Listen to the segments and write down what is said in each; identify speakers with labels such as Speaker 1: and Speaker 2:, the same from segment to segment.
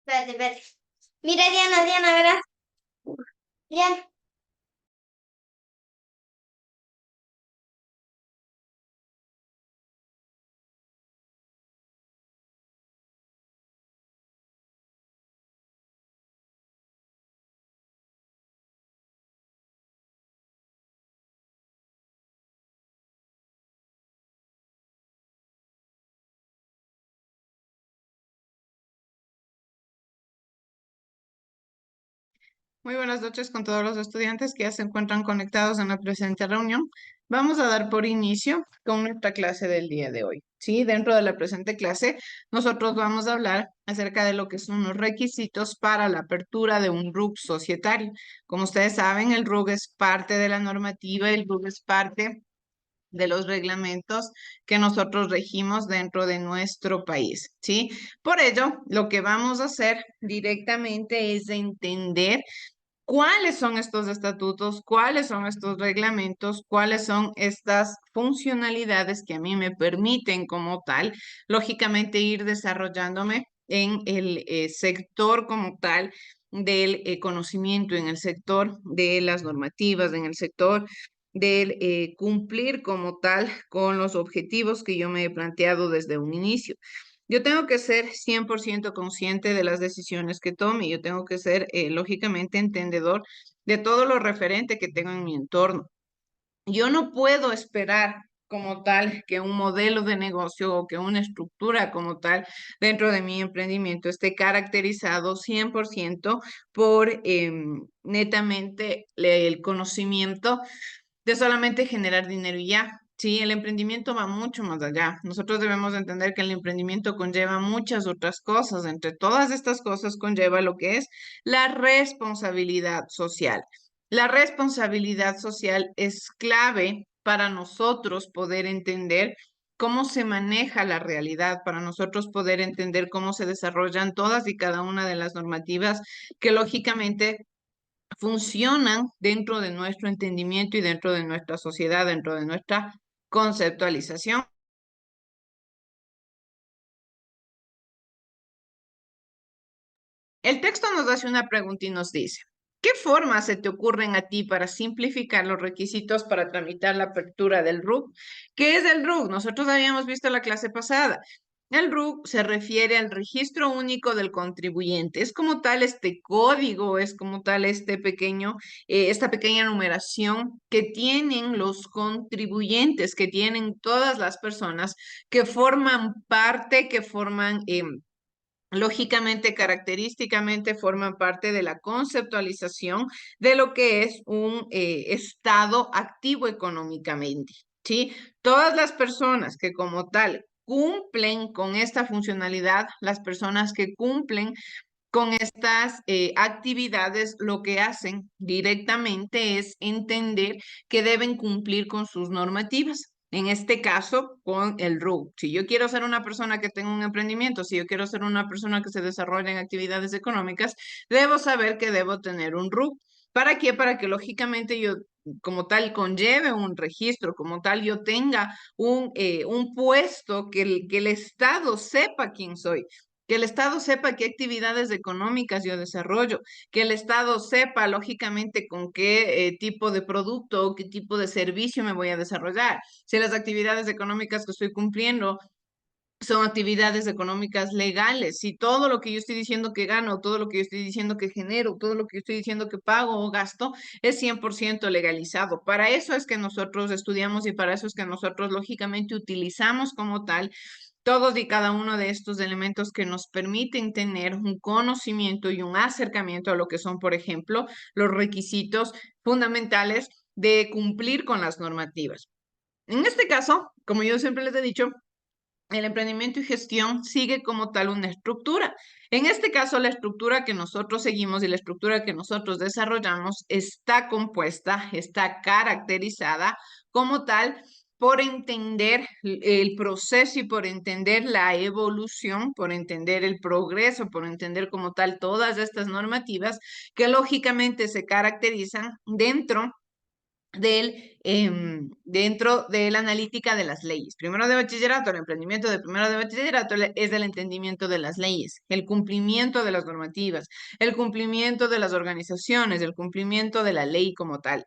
Speaker 1: Espérate, espérate. Mira, Diana, ¿verdad? Diana.
Speaker 2: Muy buenas noches con todos los estudiantes que ya se encuentran conectados en la presente reunión. Vamos a dar por inicio con nuestra clase del día de hoy. Sí, dentro de la presente clase, nosotros vamos a hablar acerca de lo que son los requisitos para la apertura de un RUC societario. Como ustedes saben, el RUC es parte de la normativa, el RUC es parte de los reglamentos que nosotros regimos dentro de nuestro país, ¿sí? Por ello, lo que vamos a hacer directamente es entender cuáles son estos estatutos, cuáles son estos reglamentos, cuáles son estas funcionalidades que a mí me permiten como tal, lógicamente ir desarrollándome en el sector como tal del conocimiento, en el sector de las normativas, en el sector del cumplir como tal con los objetivos que yo me he planteado desde un inicio. Yo tengo que ser 100% consciente de las decisiones que tome. Yo tengo que ser, lógicamente, entendedor de todo lo referente que tengo en mi entorno. Yo no puedo esperar como tal que un modelo de negocio o que una estructura como tal dentro de mi emprendimiento esté caracterizado 100% por netamente el conocimiento de solamente generar dinero y ya. Sí, el emprendimiento va mucho más allá. Nosotros debemos entender que el emprendimiento conlleva muchas otras cosas. Entre todas estas cosas conlleva lo que es la responsabilidad social. La responsabilidad social es clave para nosotros poder entender cómo se maneja la realidad, para nosotros poder entender cómo se desarrollan todas y cada una de las normativas que lógicamente funcionan dentro de nuestro entendimiento y dentro de nuestra sociedad, dentro de nuestra conceptualización. El texto nos hace una pregunta y nos dice, ¿qué formas se te ocurren a ti para simplificar los requisitos para tramitar la apertura del RUC? ¿Qué es el RUC? Nosotros habíamos visto la clase pasada. El RUC se refiere al registro único del contribuyente. Es como tal este código, es como tal esta pequeña numeración que tienen los contribuyentes, que tienen todas las personas que forman parte, que forman lógicamente, característicamente forman parte de la conceptualización de lo que es un estado activo económicamente, ¿sí? Todas las personas que como tal cumplen con esta funcionalidad, las personas que cumplen con estas actividades, lo que hacen directamente es entender que deben cumplir con sus normativas. En este caso, con el RUC. Si yo quiero ser una persona que tenga un emprendimiento, si yo quiero ser una persona que se desarrolle en actividades económicas, debo saber que debo tener un RUC. ¿Para qué? Para que lógicamente yo como tal conlleve un registro, como tal yo tenga un puesto que el Estado sepa quién soy, que el Estado sepa qué actividades económicas yo desarrollo, que el Estado sepa, lógicamente, con qué tipo de producto o qué tipo de servicio me voy a desarrollar. Si las actividades económicas que estoy cumpliendo son actividades económicas legales, si todo lo que yo estoy diciendo que gano, todo lo que yo estoy diciendo que genero, todo lo que yo estoy diciendo que pago o gasto es 100% legalizado. Para eso es que nosotros estudiamos y para eso es que nosotros lógicamente utilizamos como tal todos y cada uno de estos elementos que nos permiten tener un conocimiento y un acercamiento a lo que son, por ejemplo, los requisitos fundamentales de cumplir con las normativas. En este caso, como yo siempre les he dicho, el emprendimiento y gestión sigue como tal una estructura. En este caso, la estructura que nosotros seguimos y la estructura que nosotros desarrollamos está compuesta, está caracterizada como tal por entender el proceso y por entender la evolución, por entender el progreso, por entender como tal todas estas normativas que lógicamente se caracterizan dentro dentro de la analítica de las leyes. Primero de bachillerato, el emprendimiento de primero de bachillerato es del entendimiento de las leyes, el cumplimiento de las normativas, el cumplimiento de las organizaciones, el cumplimiento de la ley como tal.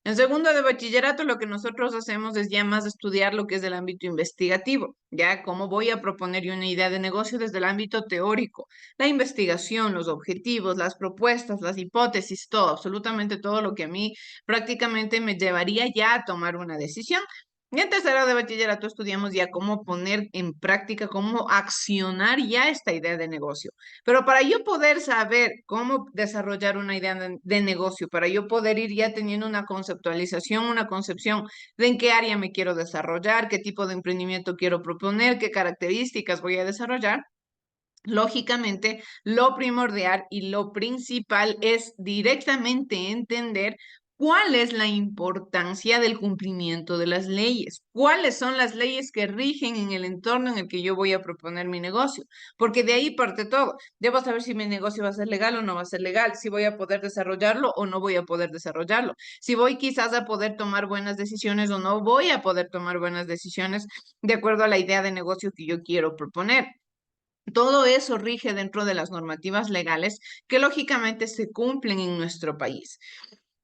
Speaker 2: En segundo de bachillerato, lo que nosotros hacemos es ya más estudiar lo que es el ámbito investigativo, ya cómo voy a proponer yo una idea de negocio desde el ámbito teórico, la investigación, los objetivos, las propuestas, las hipótesis, todo, absolutamente todo lo que a mí prácticamente me llevaría ya a tomar una decisión. Y en tercero de bachillerato estudiamos ya cómo poner en práctica, cómo accionar ya esta idea de negocio. Pero para yo poder saber cómo desarrollar una idea de negocio, para yo poder ir ya teniendo una conceptualización, una concepción de en qué área me quiero desarrollar, qué tipo de emprendimiento quiero proponer, qué características voy a desarrollar, lógicamente, lo primordial y lo principal es directamente entender cuál es la importancia del cumplimiento de las leyes, cuáles son las leyes que rigen en el entorno en el que yo voy a proponer mi negocio, porque de ahí parte todo. Debo saber si mi negocio va a ser legal o no va a ser legal, si voy a poder desarrollarlo o no voy a poder desarrollarlo, si voy quizás a poder tomar buenas decisiones o no voy a poder tomar buenas decisiones de acuerdo a la idea de negocio que yo quiero proponer. Todo eso rige dentro de las normativas legales que lógicamente se cumplen en nuestro país.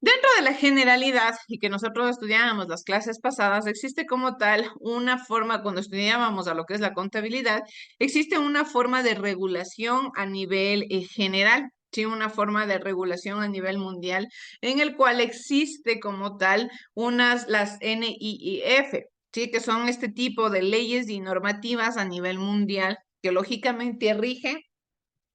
Speaker 2: Dentro de la generalidad y que nosotros estudiábamos las clases pasadas, existe como tal una forma, cuando estudiábamos a lo que es la contabilidad, existe una forma de regulación a nivel general. Sí, una forma de regulación a nivel mundial en el cual existe como tal las NIIF, sí, que son este tipo de leyes y normativas a nivel mundial que lógicamente rigen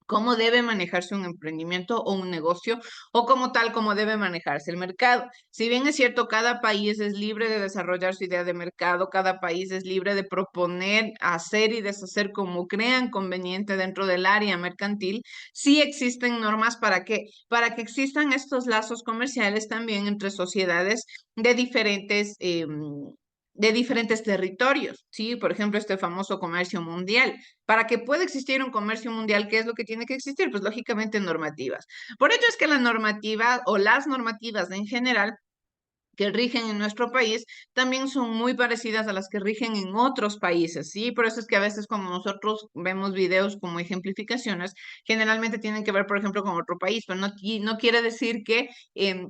Speaker 2: cómo debe manejarse un emprendimiento o un negocio o como tal, cómo debe manejarse el mercado. Si bien es cierto, cada país es libre de desarrollar su idea de mercado, cada país es libre de proponer, hacer y deshacer como crean conveniente dentro del área mercantil, sí existen normas para qué, para que existan estos lazos comerciales también entre sociedades de diferentes territorios, ¿sí? Por ejemplo, este famoso comercio mundial. Para que pueda existir un comercio mundial, ¿qué es lo que tiene que existir? Pues lógicamente normativas. Por ello es que la normativa o las normativas en general que rigen en nuestro país también son muy parecidas a las que rigen en otros países, ¿sí? Por eso es que a veces cuando nosotros vemos videos como ejemplificaciones, generalmente tienen que ver, por ejemplo, con otro país, pero no quiere decir que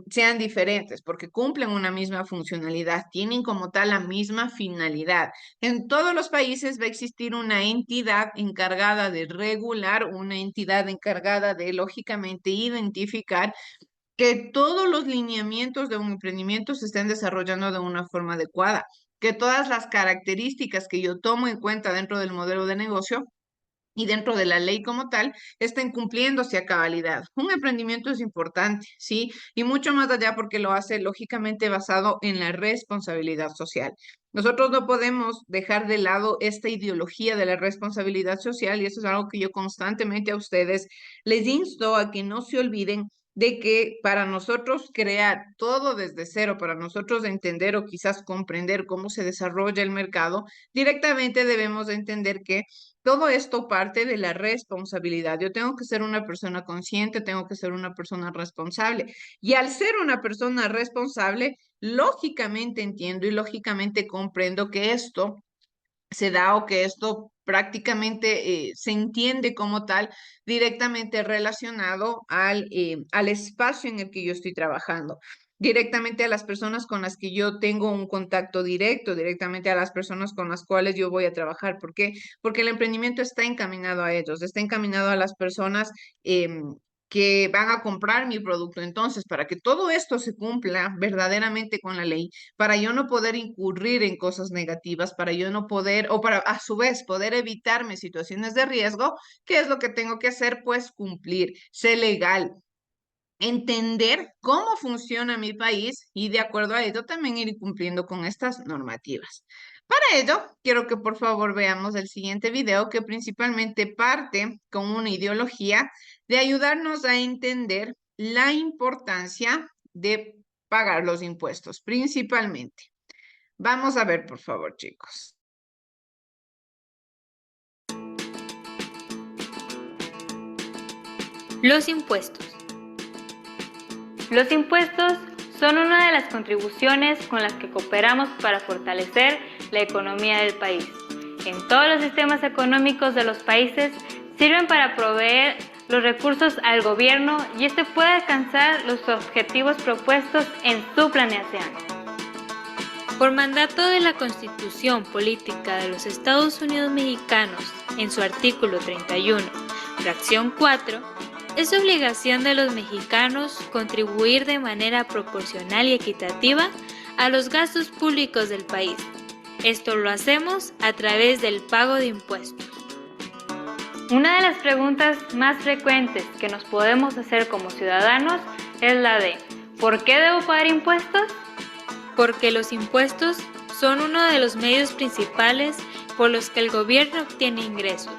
Speaker 2: sean diferentes, porque cumplen una misma funcionalidad, tienen como tal la misma finalidad. En todos los países va a existir una entidad encargada de regular, una entidad encargada de, lógicamente, identificar que todos los lineamientos de un emprendimiento se estén desarrollando de una forma adecuada, que todas las características que yo tomo en cuenta dentro del modelo de negocio y dentro de la ley como tal, estén cumpliéndose a cabalidad. Un emprendimiento es importante, ¿sí? Y mucho más allá porque lo hace lógicamente basado en la responsabilidad social. Nosotros no podemos dejar de lado esta ideología de la responsabilidad social y eso es algo que yo constantemente a ustedes les insto a que no se olviden de que para nosotros crear todo desde cero, para nosotros entender o quizás comprender cómo se desarrolla el mercado, directamente debemos entender que todo esto parte de la responsabilidad. Yo tengo que ser una persona consciente, tengo que ser una persona responsable. Y al ser una persona responsable, lógicamente entiendo y lógicamente comprendo que esto se da o que esto prácticamente se entiende como tal directamente relacionado al espacio en el que yo estoy trabajando, directamente a las personas con las que yo tengo un contacto directo, directamente a las personas con las cuales yo voy a trabajar. ¿Por qué? Porque el emprendimiento está encaminado a ellos, está encaminado a las personas que van a comprar mi producto. Entonces, para que todo esto se cumpla verdaderamente con la ley, para yo no poder incurrir en cosas negativas, para yo no poder, o para a su vez poder evitarme situaciones de riesgo, ¿qué es lo que tengo que hacer? Pues cumplir, ser legal, entender cómo funciona mi país y de acuerdo a ello también ir cumpliendo con estas normativas. Para ello, quiero que por favor veamos el siguiente video que principalmente parte con una ideología de ayudarnos a entender la importancia de pagar los impuestos, principalmente. Vamos a ver, por favor, chicos.
Speaker 3: Los impuestos. Los impuestos son una de las contribuciones con las que cooperamos para fortalecer la economía del país. En todos los sistemas económicos de los países sirven para proveer los recursos al gobierno y este puede alcanzar los objetivos propuestos en su planeación. Por mandato de la Constitución Política de los Estados Unidos Mexicanos, en su artículo 31, fracción 4, es obligación de los mexicanos contribuir de manera proporcional y equitativa a los gastos públicos del país. Esto lo hacemos a través del pago de impuestos. Una de las preguntas más frecuentes que nos podemos hacer como ciudadanos es la de ¿por qué debo pagar impuestos? Porque los impuestos son uno de los medios principales por los que el gobierno obtiene ingresos.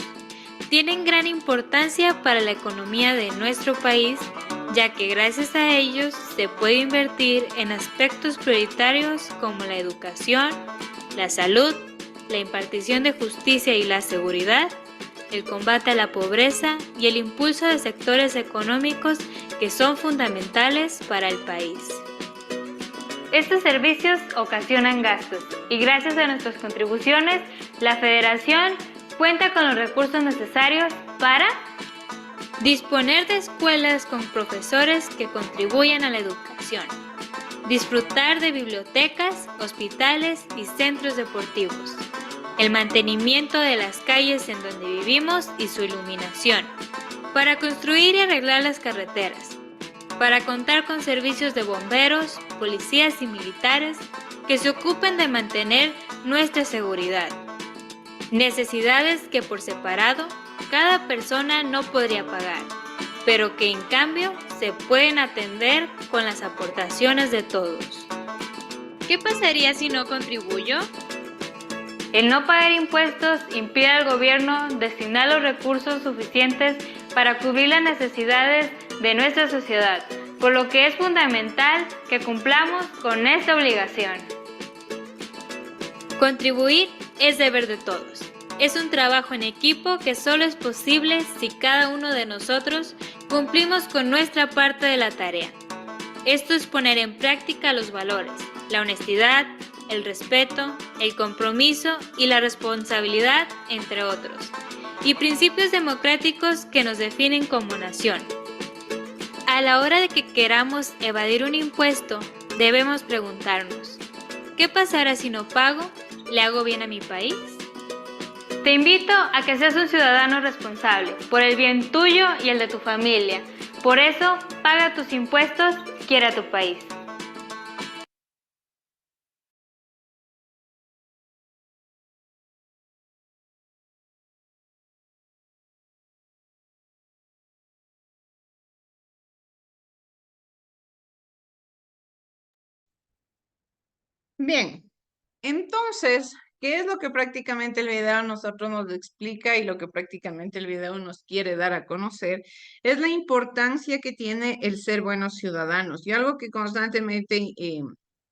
Speaker 3: Tienen gran importancia para la economía de nuestro país, ya que gracias a ellos se puede invertir en aspectos prioritarios como la educación, la salud, la impartición de justicia y la seguridad, el combate a la pobreza y el impulso de sectores económicos que son fundamentales para el país. Estos servicios ocasionan gastos y gracias a nuestras contribuciones, la Federación cuenta con los recursos necesarios para disponer de escuelas con profesores que contribuyan a la educación, disfrutar de bibliotecas, hospitales y centros deportivos, el mantenimiento de las calles en donde vivimos y su iluminación, para construir y arreglar las carreteras, para contar con servicios de bomberos, policías y militares que se ocupen de mantener nuestra seguridad. Necesidades que por separado cada persona no podría pagar, pero que en cambio se pueden atender con las aportaciones de todos. ¿Qué pasaría si no contribuyo? El no pagar impuestos impide al gobierno destinar los recursos suficientes para cubrir las necesidades de nuestra sociedad, por lo que es fundamental que cumplamos con esta obligación. Contribuir es deber de todos. Es un trabajo en equipo que solo es posible si cada uno de nosotros cumplimos con nuestra parte de la tarea. Esto es poner en práctica los valores, la honestidad, el respeto, el compromiso y la responsabilidad, entre otros, y principios democráticos que nos definen como nación. A la hora de que queramos evadir un impuesto, debemos preguntarnos, ¿qué pasará si no pago? ¿Le hago bien a mi país? Te invito a que seas un ciudadano responsable, por el bien tuyo y el de tu familia. Por eso, paga tus impuestos, quiere a tu país.
Speaker 2: Bien, entonces, ¿qué es lo que prácticamente el video a nosotros nos explica y lo que prácticamente el video nos quiere dar a conocer? Es la importancia que tiene el ser buenos ciudadanos y algo que constantemente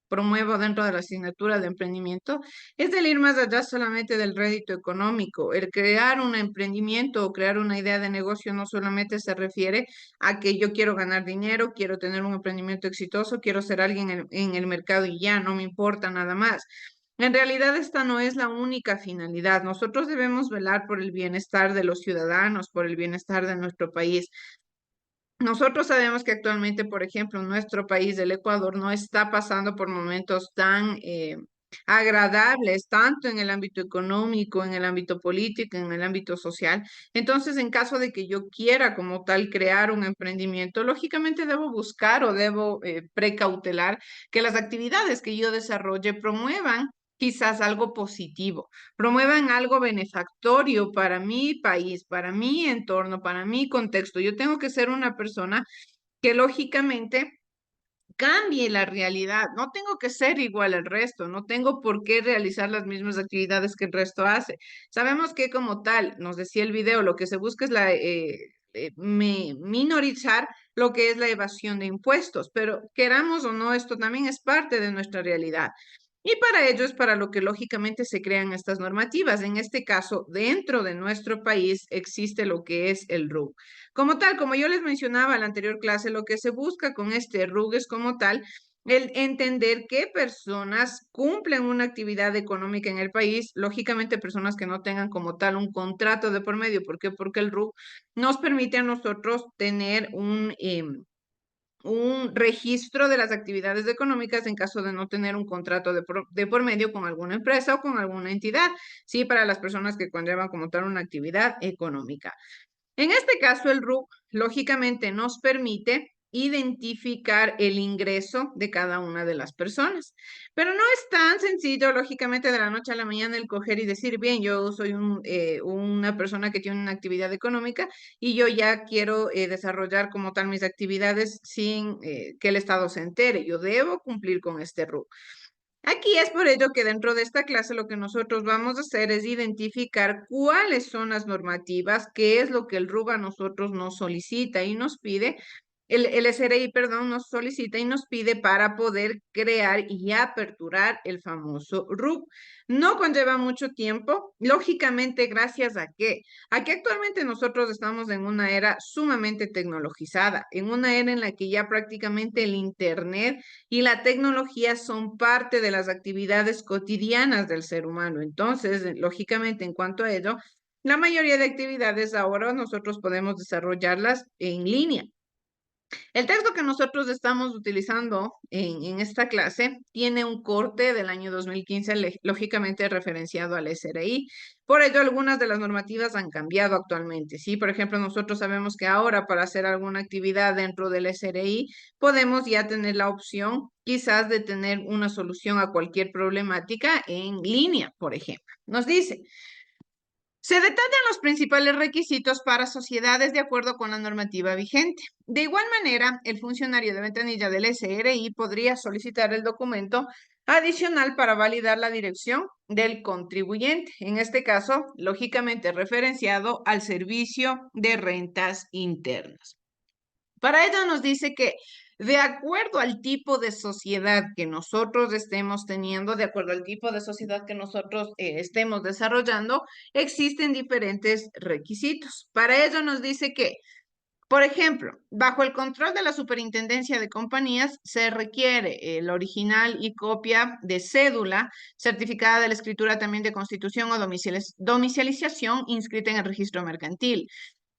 Speaker 2: promuevo dentro de la asignatura de emprendimiento es el ir más allá solamente del rédito económico. El crear un emprendimiento o crear una idea de negocio no solamente se refiere a que yo quiero ganar dinero, quiero tener un emprendimiento exitoso, quiero ser alguien en el mercado y ya, no me importa nada más. En realidad, esta no es la única finalidad. Nosotros debemos velar por el bienestar de los ciudadanos, por el bienestar de nuestro país. Nosotros sabemos que actualmente, por ejemplo, nuestro país, el Ecuador, no está pasando por momentos tan agradables, tanto en el ámbito económico, en el ámbito político, en el ámbito social. Entonces, en caso de que yo quiera como tal crear un emprendimiento, lógicamente debo buscar o debo precautelar que las actividades que yo desarrolle promuevan quizás algo positivo, promuevan algo benefactorio para mi país, para mi entorno, para mi contexto. Yo tengo que ser una persona que lógicamente cambie la realidad. No tengo que ser igual al resto, no tengo por qué realizar las mismas actividades que el resto hace. Sabemos que como tal, nos decía el video, lo que se busca es minorizar lo que es la evasión de impuestos, pero queramos o no, esto también es parte de nuestra realidad. Y para ello es para lo que lógicamente se crean estas normativas. En este caso, dentro de nuestro país existe lo que es el RUC. Como tal, como yo les mencionaba en la anterior clase, lo que se busca con este RUG es como tal el entender qué personas cumplen una actividad económica en el país, lógicamente personas que no tengan como tal un contrato de por medio. ¿Por qué? Porque el RUC nos permite a nosotros tener un registro de las actividades económicas en caso de no tener un contrato de por medio con alguna empresa o con alguna entidad, ¿sí? Para las personas que conllevan como tal una actividad económica. En este caso, el RUC lógicamente nos permite identificar el ingreso de cada una de las personas. Pero no es tan sencillo, lógicamente, de la noche a la mañana el coger y decir, bien, yo soy una persona que tiene una actividad económica y yo ya quiero desarrollar como tal mis actividades sin que el Estado se entere. Yo debo cumplir con este RUC. Aquí es por ello que dentro de esta clase lo que nosotros vamos a hacer es identificar cuáles son las normativas, qué es lo que el RUC a nosotros nos solicita y nos pide, el SRI, perdón, nos solicita y nos pide para poder crear y aperturar el famoso RUC. No conlleva mucho tiempo, lógicamente, gracias a que actualmente nosotros estamos en una era sumamente tecnologizada, en una era en la que ya prácticamente el Internet y la tecnología son parte de las actividades cotidianas del ser humano. Entonces, lógicamente, en cuanto a ello, la mayoría de actividades ahora nosotros podemos desarrollarlas en línea. El texto que nosotros estamos utilizando en esta clase tiene un corte del año 2015, lógicamente referenciado al SRI. Por ello, algunas de las normativas han cambiado actualmente, ¿sí? Por ejemplo, nosotros sabemos que ahora para hacer alguna actividad dentro del SRI podemos ya tener la opción quizás de tener una solución a cualquier problemática en línea, por ejemplo. Nos dice, se detallan los principales requisitos para sociedades de acuerdo con la normativa vigente. De igual manera, el funcionario de ventanilla del SRI podría solicitar el documento adicional para validar la dirección del contribuyente, en este caso, lógicamente referenciado al Servicio de Rentas Internas. Para ello nos dice que de acuerdo al tipo de sociedad que nosotros estemos teniendo, de acuerdo al tipo de sociedad que nosotros estemos desarrollando, existen diferentes requisitos. Para ello nos dice que, por ejemplo, bajo el control de la Superintendencia de Compañías se requiere el original y copia de cédula certificada de la escritura también de constitución o domiciliación inscrita en el registro mercantil.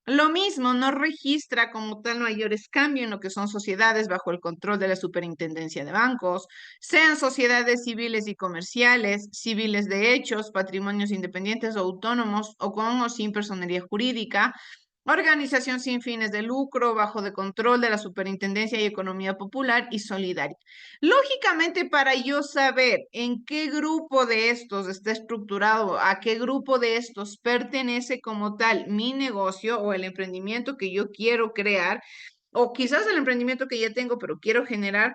Speaker 2: Lo mismo, no registra como tal mayores cambios en lo que son sociedades bajo el control de la Superintendencia de Bancos, sean sociedades civiles y comerciales, civiles de hechos, patrimonios independientes o autónomos o con o sin personería jurídica, organización sin fines de lucro, bajo de control de la Superintendencia y Economía Popular y Solidaria. Lógicamente, para yo saber en qué grupo de estos está estructurado, a qué grupo de estos pertenece como tal mi negocio o el emprendimiento que yo quiero crear, o quizás el emprendimiento que ya tengo, pero quiero generar,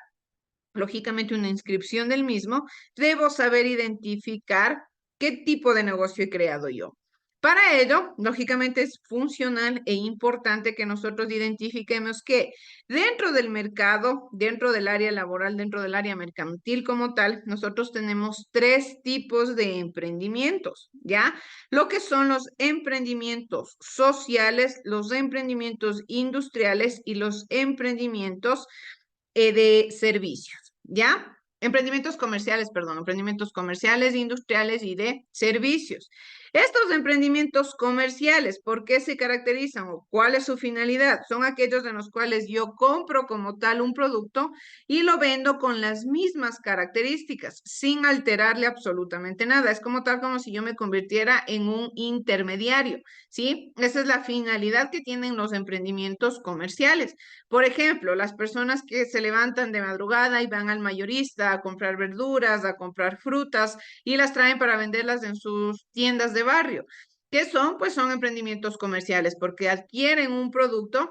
Speaker 2: lógicamente, una inscripción del mismo, debo saber identificar qué tipo de negocio he creado yo. Para ello, lógicamente, es funcional e importante que nosotros identifiquemos que dentro del mercado, dentro del área laboral, dentro del área mercantil como tal, nosotros tenemos 3 tipos de emprendimientos, ¿ya? Lo que son los emprendimientos sociales, los emprendimientos industriales y los emprendimientos de servicios, ¿ya? Emprendimientos comerciales, perdón, emprendimientos comerciales, industriales y de servicios. Estos emprendimientos comerciales, ¿por qué se caracterizan o cuál es su finalidad? Son aquellos en los cuales yo compro como tal un producto y lo vendo con las mismas características, sin alterarle absolutamente nada. Es como tal como si yo me convirtiera en un intermediario, ¿sí? Esa es la finalidad que tienen los emprendimientos comerciales. Por ejemplo, las personas que se levantan de madrugada y van al mayorista a comprar verduras, a comprar frutas y las traen para venderlas en sus tiendas de barrio. ¿Qué son? Pues son emprendimientos comerciales porque adquieren un producto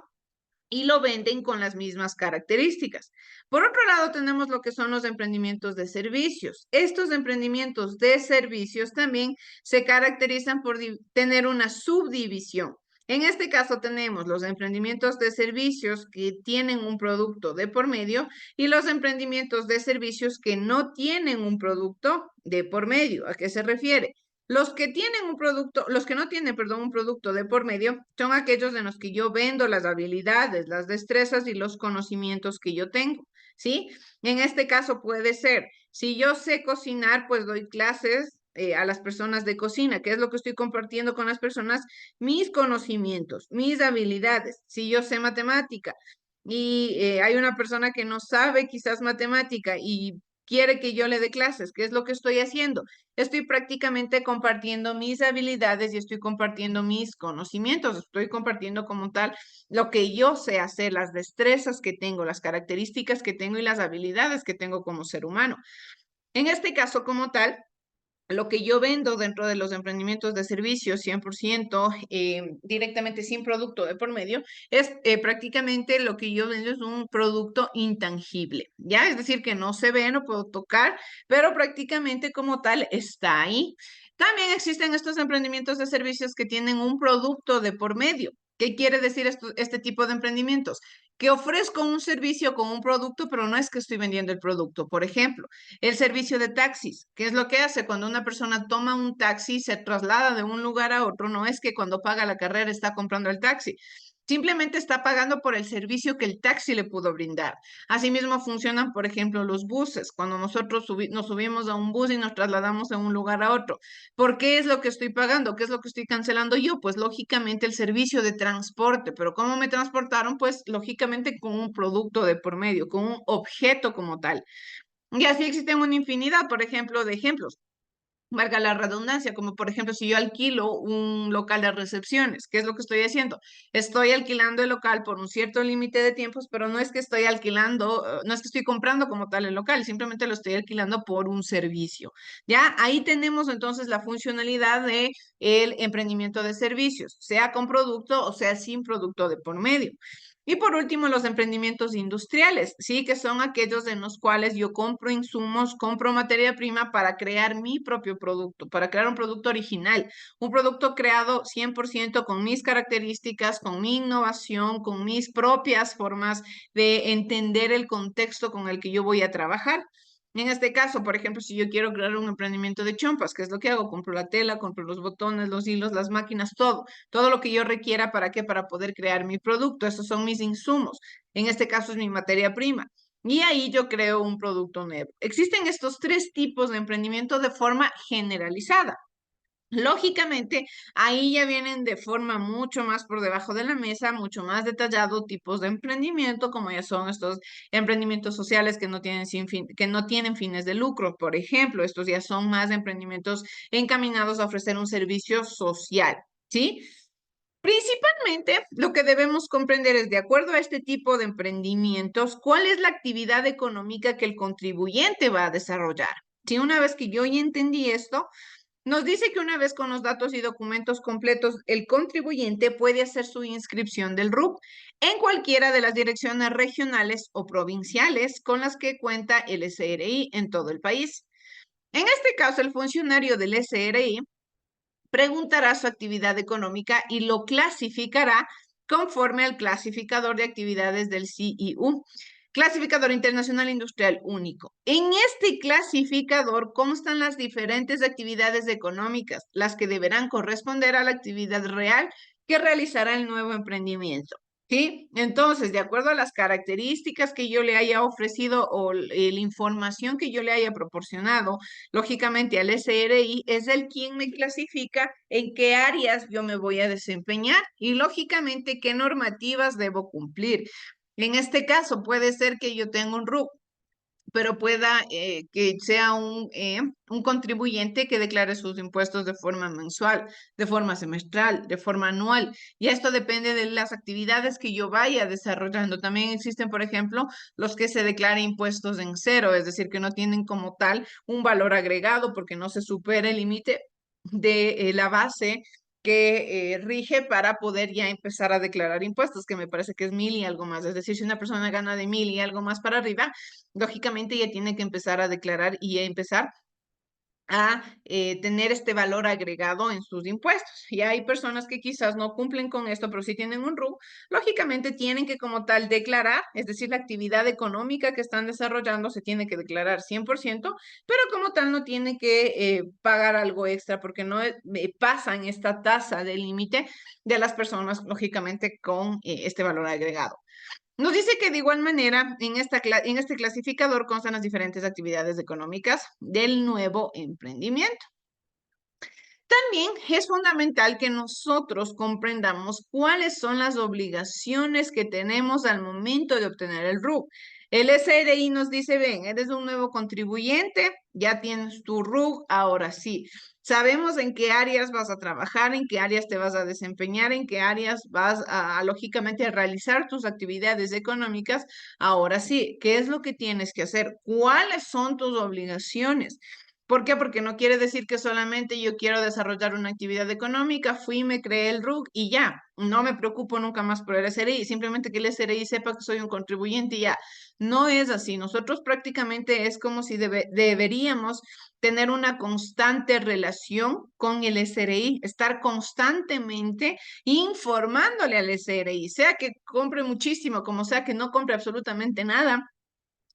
Speaker 2: y lo venden con las mismas características. Por otro lado, tenemos lo que son los emprendimientos de servicios. Estos emprendimientos de servicios también se caracterizan por tener una subdivisión. En este caso tenemos los emprendimientos de servicios que tienen un producto de por medio y los emprendimientos de servicios que no tienen un producto de por medio. ¿A qué se refiere? Los que tienen un producto, los que no tienen, perdón, un producto de por medio, son aquellos en los que yo vendo las habilidades, las destrezas y los conocimientos que yo tengo. ¿sí? En este caso puede ser, si yo sé cocinar, pues doy clases a las personas de cocina, que es lo que estoy compartiendo con las personas, mis conocimientos, mis habilidades. Si yo sé matemática y hay una persona que no sabe quizás matemática y quiere que yo le dé clases, ¿qué es lo que estoy haciendo? Estoy prácticamente compartiendo mis habilidades y estoy compartiendo mis conocimientos, estoy compartiendo como tal lo que yo sé hacer, las destrezas que tengo, las características que tengo y las habilidades que tengo como ser humano. En este caso como tal, lo que yo vendo dentro de los emprendimientos de servicios 100% directamente sin producto de por medio, es prácticamente lo que yo vendo es un producto intangible, ¿ya? Es decir, que no se ve, no puedo tocar, pero prácticamente como tal está ahí. También existen estos emprendimientos de servicios que tienen un producto de por medio. ¿Qué quiere decir este tipo de emprendimientos? Que ofrezco un servicio con un producto, pero no es que estoy vendiendo el producto. Por ejemplo, el servicio de taxis, ¿qué es lo que hace? Cuando una persona toma un taxi y se traslada de un lugar a otro, no es que cuando paga la carrera está comprando el taxi, simplemente está pagando por el servicio que el taxi le pudo brindar. Asimismo funcionan, por ejemplo, los buses. Cuando nosotros nos subimos a un bus y nos trasladamos de un lugar a otro, ¿por qué es lo que estoy pagando? ¿Qué es lo que estoy cancelando yo? Pues lógicamente el servicio de transporte. ¿Pero cómo me transportaron? Pues lógicamente con un producto de por medio, con un objeto como tal. Y así existen una infinidad, por ejemplo, de ejemplos, valga la redundancia, como por ejemplo, si yo alquilo un local de recepciones, ¿qué es lo que estoy haciendo? Estoy alquilando el local por un cierto límite de tiempos, pero no es que estoy alquilando, no es que estoy comprando como tal el local, simplemente lo estoy alquilando por un servicio. Ya ahí tenemos entonces la funcionalidad de el emprendimiento de servicios, sea con producto o sea sin producto de por medio. Y por último, los emprendimientos industriales, sí, que son aquellos en los cuales yo compro insumos, compro materia prima para crear mi propio producto, para crear un producto original, un producto creado 100% con mis características, con mi innovación, con mis propias formas de entender el contexto con el que yo voy a trabajar. En este caso, por ejemplo, si yo quiero crear un emprendimiento de chompas, ¿qué es lo que hago? Compro la tela, compro los botones, los hilos, las máquinas, todo lo que yo requiera, ¿para qué? Para poder crear mi producto. Estos son mis insumos. En este caso es mi materia prima. Y ahí yo creo un producto nuevo. Existen estos tres tipos de emprendimiento de forma generalizada. Lógicamente, ahí ya vienen de forma mucho más por debajo de la mesa, mucho más detallado tipos de emprendimiento, como ya son estos emprendimientos sociales que no tienen que no tienen fines de lucro. Por ejemplo, estos ya son más emprendimientos encaminados a ofrecer un servicio social, ¿sí? Principalmente, lo que debemos comprender es, de acuerdo a este tipo de emprendimientos, cuál es la actividad económica que el contribuyente va a desarrollar. Si una vez que yo ya entendí esto, nos dice que una vez con los datos y documentos completos, el contribuyente puede hacer su inscripción del RUP en cualquiera de las direcciones regionales o provinciales con las que cuenta el SRI en todo el país. En este caso, el funcionario del SRI preguntará su actividad económica y lo clasificará conforme al clasificador de actividades del CIU, Clasificador Internacional Industrial Único. En este clasificador constan las diferentes actividades económicas, las que deberán corresponder a la actividad real que realizará el nuevo emprendimiento. ¿Sí? Entonces, de acuerdo a las características que yo le haya ofrecido o la información que yo le haya proporcionado, lógicamente al SRI es el quien me clasifica en qué áreas yo me voy a desempeñar y lógicamente qué normativas debo cumplir. En este caso puede ser que yo tenga un RUC, pero pueda que sea un contribuyente que declare sus impuestos de forma mensual, de forma semestral, de forma anual. Y esto depende de las actividades que yo vaya desarrollando. También existen, por ejemplo, los que se declaran impuestos en cero, es decir, que no tienen como tal un valor agregado porque no se supera el límite de la base que rige para poder ya empezar a declarar impuestos, que me parece que es 1.000 y algo más. Es decir, si una persona gana de 1.000 y algo más para arriba, lógicamente ya tiene que empezar a declarar y a empezar a tener este valor agregado en sus impuestos. Y hay personas que quizás no cumplen con esto, pero sí tienen un RUC, lógicamente tienen que como tal declarar, es decir, la actividad económica que están desarrollando se tiene que declarar 100%, pero como tal no tiene que pagar algo extra porque no pasan esta tasa de límite de las personas, lógicamente, con este valor agregado. Nos dice que de igual manera en este clasificador constan las diferentes actividades económicas del nuevo emprendimiento. También es fundamental que nosotros comprendamos cuáles son las obligaciones que tenemos al momento de obtener el RUC. El SRI nos dice, ven, eres un nuevo contribuyente, ya tienes tu RUC, ahora sí. Sabemos en qué áreas vas a trabajar, en qué áreas te vas a desempeñar, en qué áreas vas lógicamente, a realizar tus actividades económicas. Ahora sí, ¿qué es lo que tienes que hacer? ¿Cuáles son tus obligaciones? ¿Por qué? Porque no quiere decir que solamente yo quiero desarrollar una actividad económica, fui, me creé el RUC y ya, no me preocupo nunca más por el SRI, simplemente que el SRI sepa que soy un contribuyente y ya. No es así, nosotros prácticamente es como si deberíamos tener una constante relación con el SRI, estar constantemente informándole al SRI, sea que compre muchísimo, como sea que no compre absolutamente nada.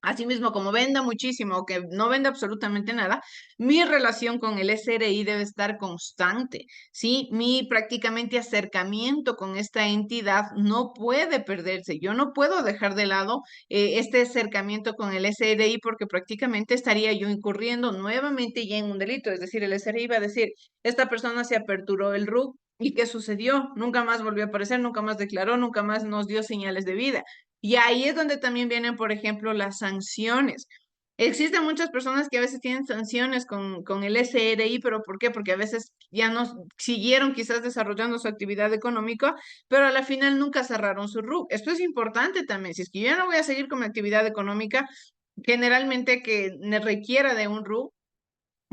Speaker 2: Asimismo, como venda muchísimo o que no venda absolutamente nada, mi relación con el SRI debe estar constante, ¿sí? Mi prácticamente acercamiento con esta entidad no puede perderse. Yo no puedo dejar de lado este acercamiento con el SRI porque prácticamente estaría yo incurriendo nuevamente ya en un delito. Es decir, el SRI va a decir, esta persona se aperturó el RUC. ¿Y qué sucedió? Nunca más volvió a aparecer, nunca más declaró, nunca más nos dio señales de vida. Y ahí es donde también vienen, por ejemplo, las sanciones. Existen muchas personas que a veces tienen sanciones con el SRI, pero ¿por qué? Porque a veces ya no siguieron quizás desarrollando su actividad económica, pero a la final nunca cerraron su RUC. Esto es importante también. Si es que yo no voy a seguir con mi actividad económica, generalmente que me requiera de un RUC,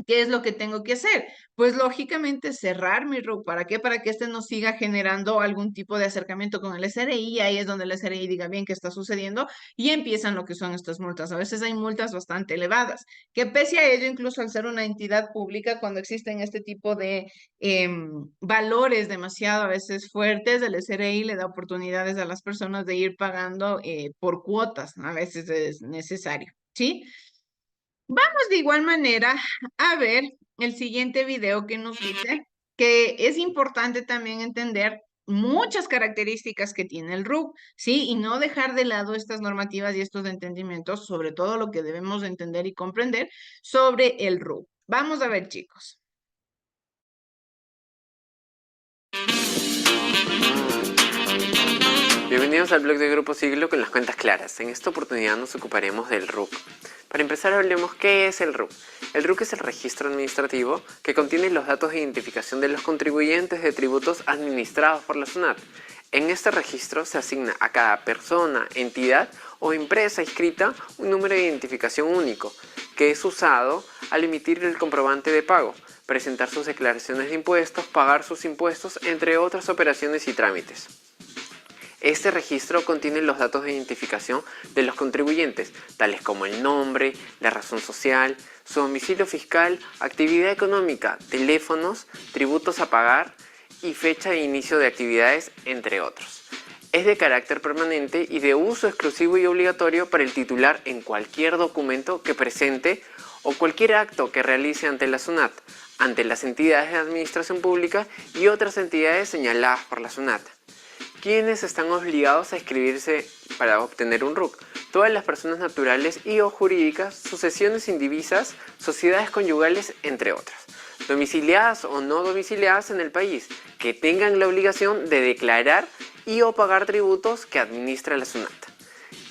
Speaker 2: ¿qué es lo que tengo que hacer? Pues lógicamente cerrar mi RUC. ¿Para qué? Para que este no siga generando algún tipo de acercamiento con el SRI. Y ahí es donde el SRI diga bien qué está sucediendo y empiezan lo que son estas multas. A veces hay multas bastante elevadas, que pese a ello, incluso al ser una entidad pública, cuando existen este tipo de valores demasiado a veces fuertes, el SRI le da oportunidades a las personas de ir pagando por cuotas. A veces es necesario, ¿sí? Vamos de igual manera a ver el siguiente video que nos dice que es importante también entender muchas características que tiene el RUC, ¿sí? Y no dejar de lado estas normativas y estos entendimientos, sobre todo lo que debemos entender y comprender sobre el RUC. Vamos a ver, chicos.
Speaker 4: Bienvenidos al blog de Grupo Siglo con las cuentas claras. En esta oportunidad nos ocuparemos del RUC. Para empezar, hablemos qué es el RUC. El RUC es el registro administrativo que contiene los datos de identificación de los contribuyentes de tributos administrados por la SUNAT. En este registro se asigna a cada persona, entidad o empresa inscrita un número de identificación único, que es usado al emitir el comprobante de pago, presentar sus declaraciones de impuestos, pagar sus impuestos, entre otras operaciones y trámites. Este registro contiene los datos de identificación de los contribuyentes, tales como el nombre, la razón social, su domicilio fiscal, actividad económica, teléfonos, tributos a pagar y fecha de inicio de actividades, entre otros. Es de carácter permanente y de uso exclusivo y obligatorio para el titular en cualquier documento que presente o cualquier acto que realice ante la SUNAT, ante las entidades de administración pública y otras entidades señaladas por la SUNAT. ¿Quiénes están obligados a inscribirse para obtener un RUC? Todas las personas naturales y o jurídicas, sucesiones indivisas, sociedades conyugales, entre otras, domiciliadas o no domiciliadas en el país, que tengan la obligación de declarar y o pagar tributos que administra la SUNAT.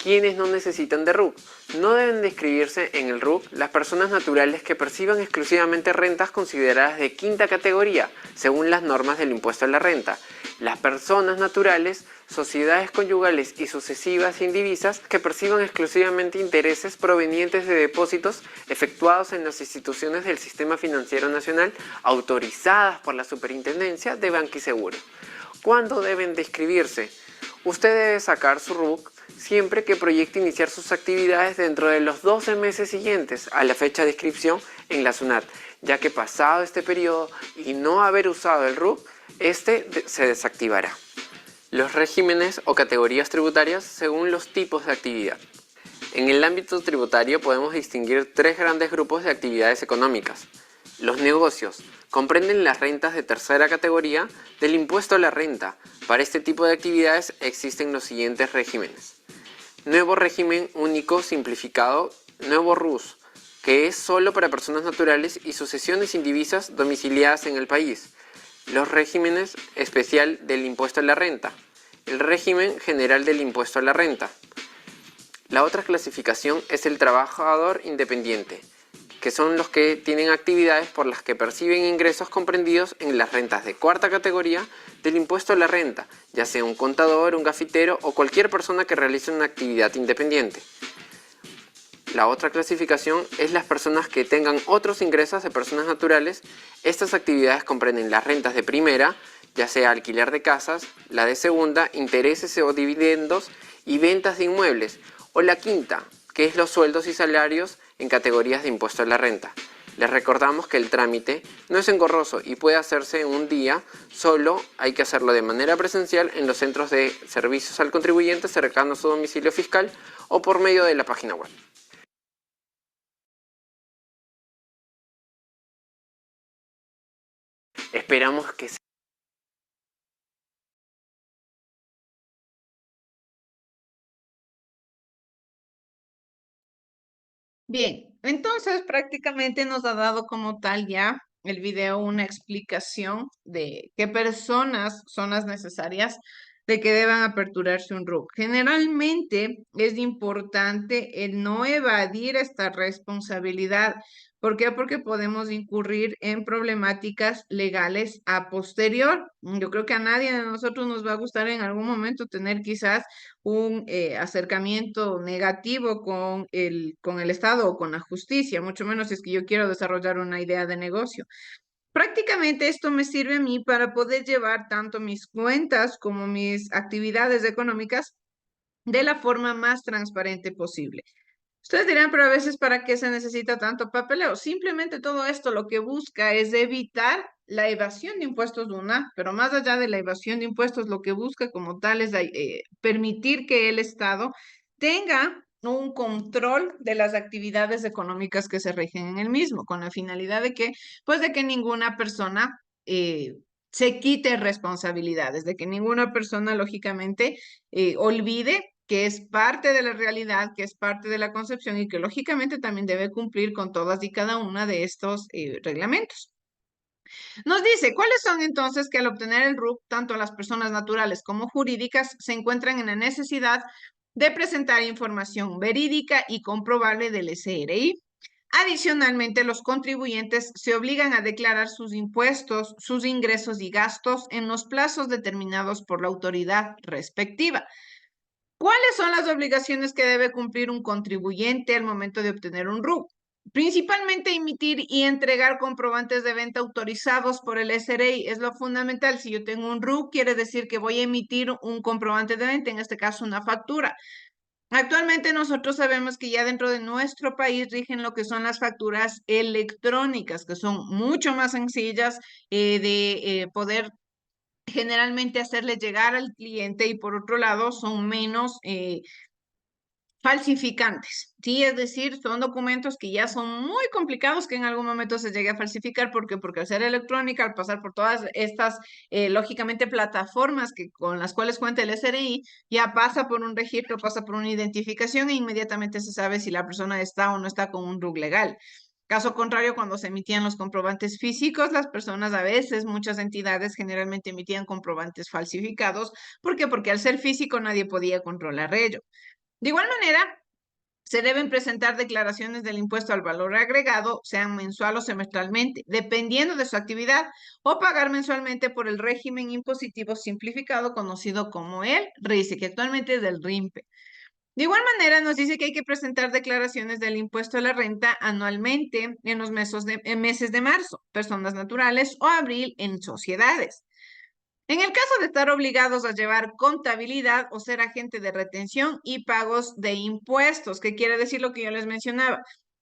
Speaker 4: ¿Quiénes no necesitan de RUC? No deben de inscribirse en el RUC las personas naturales que perciban exclusivamente rentas consideradas de quinta categoría, según las normas del impuesto a la renta. Las personas naturales, sociedades conyugales y sucesivas indivisas que perciban exclusivamente intereses provenientes de depósitos efectuados en las instituciones del Sistema Financiero Nacional autorizadas por la Superintendencia de Banca y Seguro. ¿Cuándo deben de inscribirse? Usted debe sacar su RUC siempre que proyecte iniciar sus actividades dentro de los 12 meses siguientes a la fecha de inscripción en la SUNAT, ya que pasado este periodo y no haber usado el RUC, este se desactivará. Los regímenes o categorías tributarias según los tipos de actividad. En el ámbito tributario podemos distinguir tres grandes grupos de actividades económicas. Los negocios comprenden las rentas de tercera categoría del impuesto a la renta. Para este tipo de actividades existen los siguientes regímenes. Nuevo régimen único simplificado, nuevo RUS, que es solo para personas naturales y sucesiones indivisas domiciliadas en el país. Los regímenes especial del impuesto a la renta. El régimen general del impuesto a la renta. La otra clasificación es el trabajador independiente, que son los que tienen actividades por las que perciben ingresos comprendidos en las rentas de cuarta categoría del impuesto a la renta, ya sea un contador, un gafitero o cualquier persona que realice una actividad independiente. La otra clasificación es las personas que tengan otros ingresos de personas naturales. Estas actividades comprenden las rentas de primera, ya sea alquiler de casas, la de segunda, intereses o dividendos y ventas de inmuebles, o la quinta, que es los sueldos y salarios en categorías de impuesto a la renta. Les recordamos que el trámite no es engorroso y puede hacerse en un día, solo hay que hacerlo de manera presencial en los centros de servicios al contribuyente cercanos a su domicilio fiscal o por medio de la página web. Esperamos que
Speaker 2: Bien, entonces prácticamente nos ha dado como tal ya el video una explicación de qué personas son las necesarias de que deban aperturarse un RUC. Generalmente es importante el no evadir esta responsabilidad. ¿Por qué? Porque podemos incurrir en problemáticas legales a posterior. Yo creo que a nadie de nosotros nos va a gustar en algún momento tener quizás un acercamiento negativo con el Estado o con la justicia, mucho menos si es que yo quiero desarrollar una idea de negocio. Prácticamente esto me sirve a mí para poder llevar tanto mis cuentas como mis actividades económicas de la forma más transparente posible. Ustedes dirán, pero a veces, ¿para qué se necesita tanto papeleo? Simplemente todo esto lo que busca es evitar la evasión de impuestos de una, pero más allá de la evasión de impuestos, lo que busca como tal es permitir que el Estado tenga un control de las actividades económicas que se rigen en el mismo, con la finalidad de que, pues, de que ninguna persona se quite responsabilidades, de que ninguna persona, lógicamente, olvide que es parte de la realidad, que es parte de la concepción y que lógicamente también debe cumplir con todas y cada una de estos reglamentos. Nos dice, ¿cuáles son entonces que al obtener el RUC, tanto las personas naturales como jurídicas se encuentran en la necesidad de presentar información verídica y comprobable del SRI? Adicionalmente, los contribuyentes se obligan a declarar sus impuestos, sus ingresos y gastos en los plazos determinados por la autoridad respectiva. ¿Cuáles son las obligaciones que debe cumplir un contribuyente al momento de obtener un RUC? Principalmente emitir y entregar comprobantes de venta autorizados por el SRI. Es lo fundamental. Si yo tengo un RUC, quiere decir que voy a emitir un comprobante de venta, en este caso una factura. Actualmente nosotros sabemos que ya dentro de nuestro país rigen lo que son las facturas electrónicas, que son mucho más sencillas de poder generalmente hacerle llegar al cliente y por otro lado son menos falsificantes, ¿sí? Es decir, son documentos que ya son muy complicados que en algún momento se llegue a falsificar. ¿Por qué? Porque al ser electrónica, al pasar por todas estas, lógicamente, plataformas con las cuales cuenta el SRI, ya pasa por un registro, pasa por una identificación e inmediatamente se sabe si la persona está o no está con un RUC legal. Caso contrario, cuando se emitían los comprobantes físicos, las personas a veces, muchas entidades generalmente emitían comprobantes falsificados. ¿Por qué? Porque al ser físico nadie podía controlar ello. De igual manera, se deben presentar declaraciones del impuesto al valor agregado, sean mensual o semestralmente, dependiendo de su actividad, o pagar mensualmente por el régimen impositivo simplificado conocido como el RISE, que actualmente es del RIMPE. De igual manera, nos dice que hay que presentar declaraciones del impuesto a la renta anualmente en los meses de marzo, personas naturales, o abril en sociedades. En el caso de estar obligados a llevar contabilidad o ser agente de retención y pagos de impuestos, que quiere decir lo que yo les mencionaba.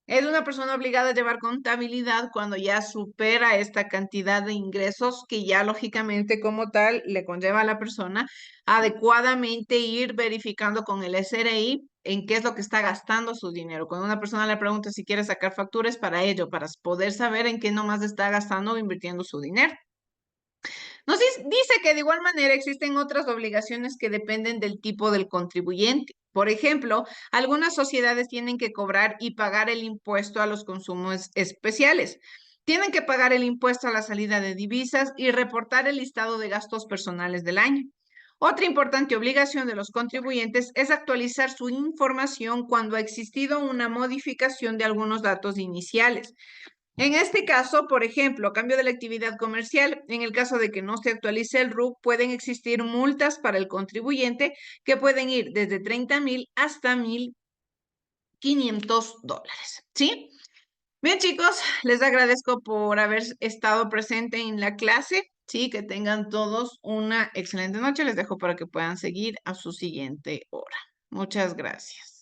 Speaker 2: Es una persona obligada a llevar contabilidad cuando ya supera esta cantidad de ingresos que ya lógicamente como tal le conlleva a la persona adecuadamente ir verificando con el SRI en qué es lo que está gastando su dinero. Cuando una persona le pregunta si quiere sacar facturas para ello, para poder saber en qué nomás está gastando o invirtiendo su dinero. Dice que de igual manera existen otras obligaciones que dependen del tipo del contribuyente. Por ejemplo, algunas sociedades tienen que cobrar y pagar el impuesto a los consumos especiales. Tienen que pagar el impuesto a la salida de divisas y reportar el listado de gastos personales del año. Otra importante obligación de los contribuyentes es actualizar su información cuando ha existido una modificación de algunos datos iniciales. En este caso, por ejemplo, cambio de la actividad comercial, en el caso de que no se actualice el RUC, pueden existir multas para el contribuyente que pueden ir desde 30,000 hasta 1,500 dólares, ¿sí? Bien, chicos, les agradezco por haber estado presente en la clase. Sí, que tengan todos una excelente noche. Les dejo para que puedan seguir a su siguiente hora. Muchas gracias.